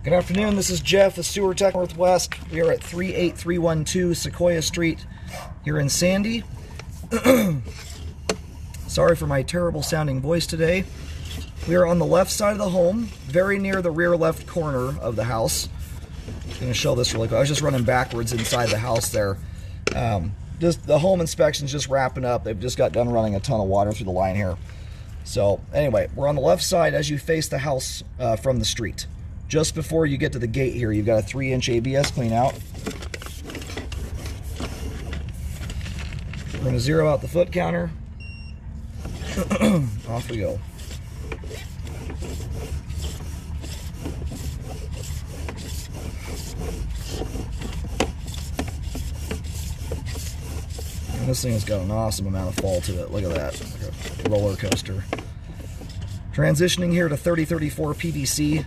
Good afternoon, this is Jeff of Sewer Tech Northwest. We are at 38312 Sequoia Street here in Sandy. Sorry for my terrible sounding voice today. We are on the left side of the home, very near the rear left corner of the house. I'm going to show this really quick. I was just running backwards inside the house there. Just the home inspection's just wrapping up. They've just got done running a ton of water through the line here. So anyway, we're on the left side as you face the house from the street. Just before you get to the gate here, you've got a 3-inch ABS clean out. We're going to zero out the foot counter. Off we go. And this thing has got an awesome amount of fall to it. Look at that, like a roller coaster. Transitioning here to 3034 PVC.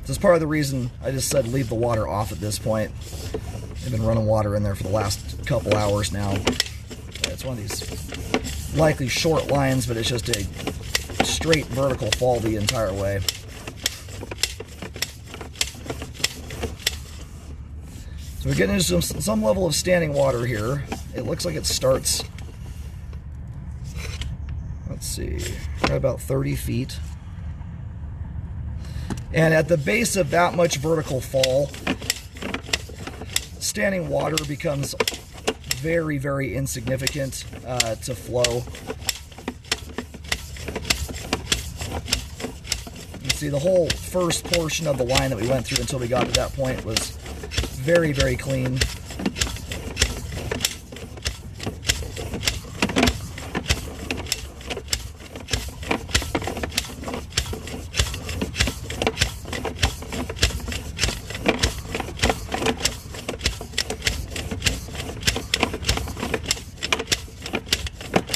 This is part of the reason I just said leave the water off at this point. They've been running water in there for the last couple hours now. It's one of these likely short lines, but it's just a straight vertical fall the entire way. So we're getting into some level of standing water here. It looks like it starts, let's see, right about 30 feet. And at the base of that much vertical fall, standing water becomes very, very insignificant to flow. You see, the whole first portion of the line that we went through until we got to that point was very, very clean.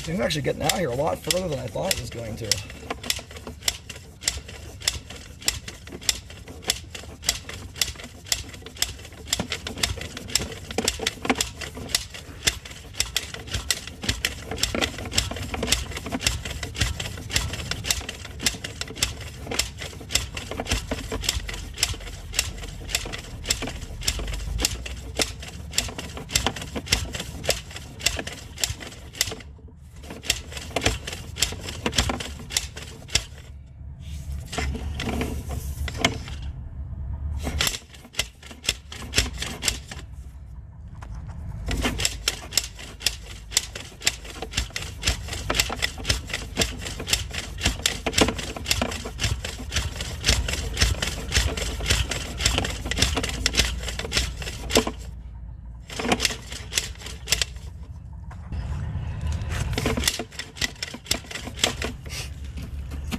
I'm actually getting out here a lot further than I thought it was going to.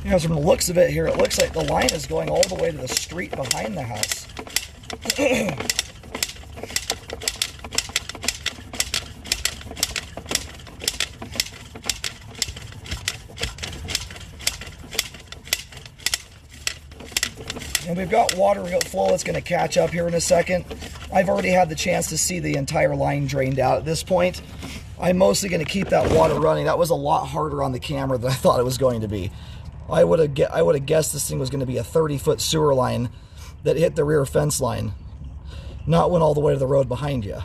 You know, from the looks of it here, it looks like the line is going all the way to the street behind the house. And we've got water flow that's going to catch up here in a second. I've already had the chance to see the entire line drained out at this point. I'm mostly going to keep that water running. That was a lot harder on the camera than I thought it was going to be. I would have guessed this thing was going to be a 30-foot sewer line that hit the rear fence line, not went all the way to the road behind you.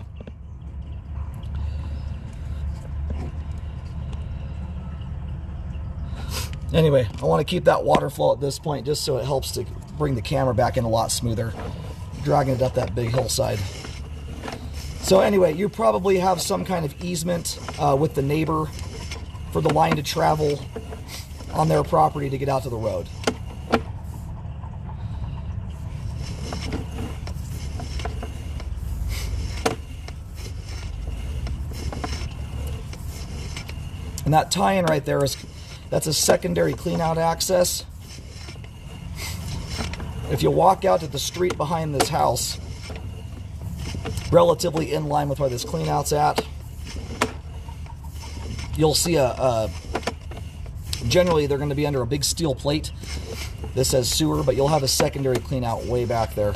Anyway, I want to keep that water flow at this point just so it helps to bring the camera back in a lot smoother, dragging it up that big hillside. So anyway, you probably have some kind of easement with the neighbor for the line to travel on their property to get out to the road. And that tie-in right there that's a secondary clean-out access. If you walk out to the street behind this house, relatively in line with where this clean-out's at, you'll see generally they're going to be under a big steel plate. This says sewer, but you'll have a secondary clean out way back there.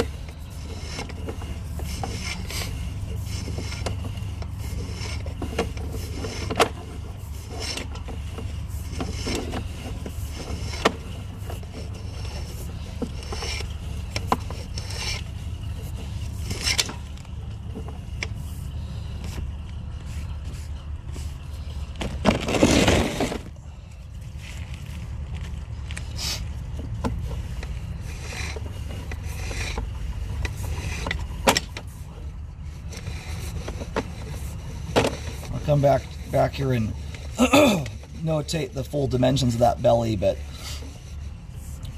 come back here and notate the full dimensions of that belly, but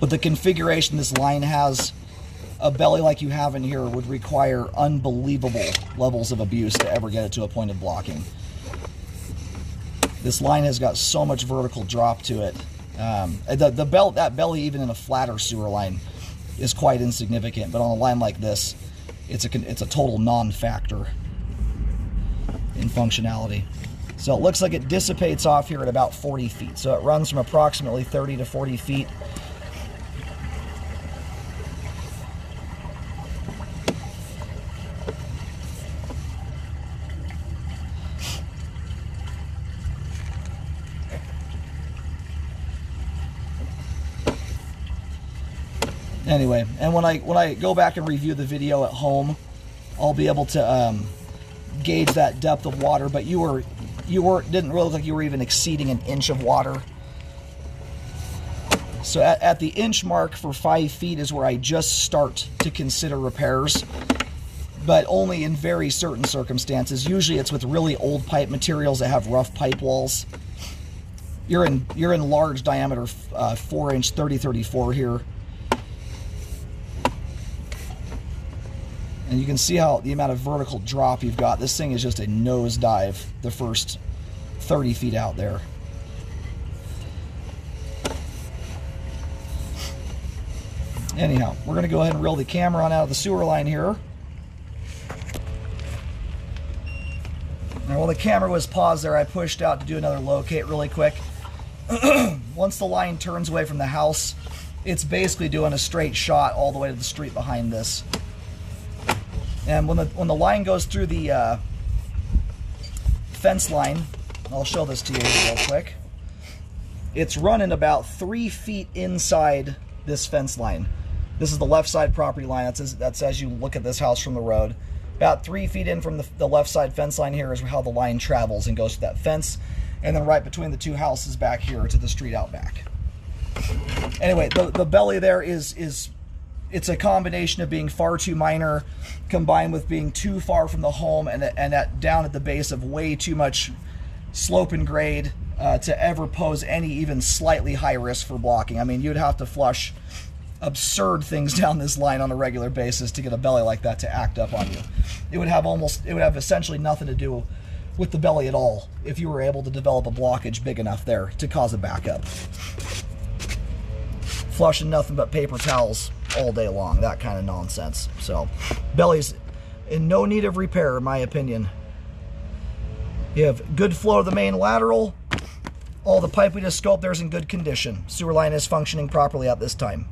with the configuration this line has, a belly like you have in here would require unbelievable levels of abuse to ever get it to a point of blocking. This line has got so much vertical drop to it. That belly, even in a flatter sewer line, is quite insignificant, but on a line like this, it's a total non-factor in functionality. So it looks like it dissipates off here at about 40 feet. So it runs from approximately 30 to 40 feet. Anyway, and when I go back and review the video at home, I'll be able to gauge that depth of water. But didn't really look like you were even exceeding an inch of water. So at the inch mark for 5 feet is where I just start to consider repairs, but only in very certain circumstances. Usually it's with really old pipe materials that have rough pipe walls. You're in large diameter 4-inch 30-34 here. And you can see how the amount of vertical drop you've got. This thing is just a nosedive the first 30 feet out there. Anyhow, we're going to go ahead and reel the camera on out of the sewer line here. Now, while the camera was paused there, I pushed out to do another locate really quick. Once the line turns away from the house, it's basically doing a straight shot all the way to the street behind this. And when the line goes through the fence line, I'll show this to you real quick. It's running about 3 feet inside this fence line. This is the left side property line. That's as you look at this house from the road. About 3 feet in from the left side fence line here is how the line travels and goes to that fence. And then right between the two houses back here to the street out back. Anyway, the belly there it's a combination of being far too minor combined with being too far from the home and down at the base of way too much slope and grade to ever pose any even slightly high risk for blocking. I mean, you'd have to flush absurd things down this line on a regular basis to get a belly like that to act up on you. It would have essentially nothing to do with the belly at all if you were able to develop a blockage big enough there to cause a backup. Flushing nothing but paper towels all day long, that kind of nonsense. So, belly's in no need of repair, in my opinion. You have good flow of the main lateral. All the pipe we just scoped there's in good condition. Sewer line is functioning properly at this time.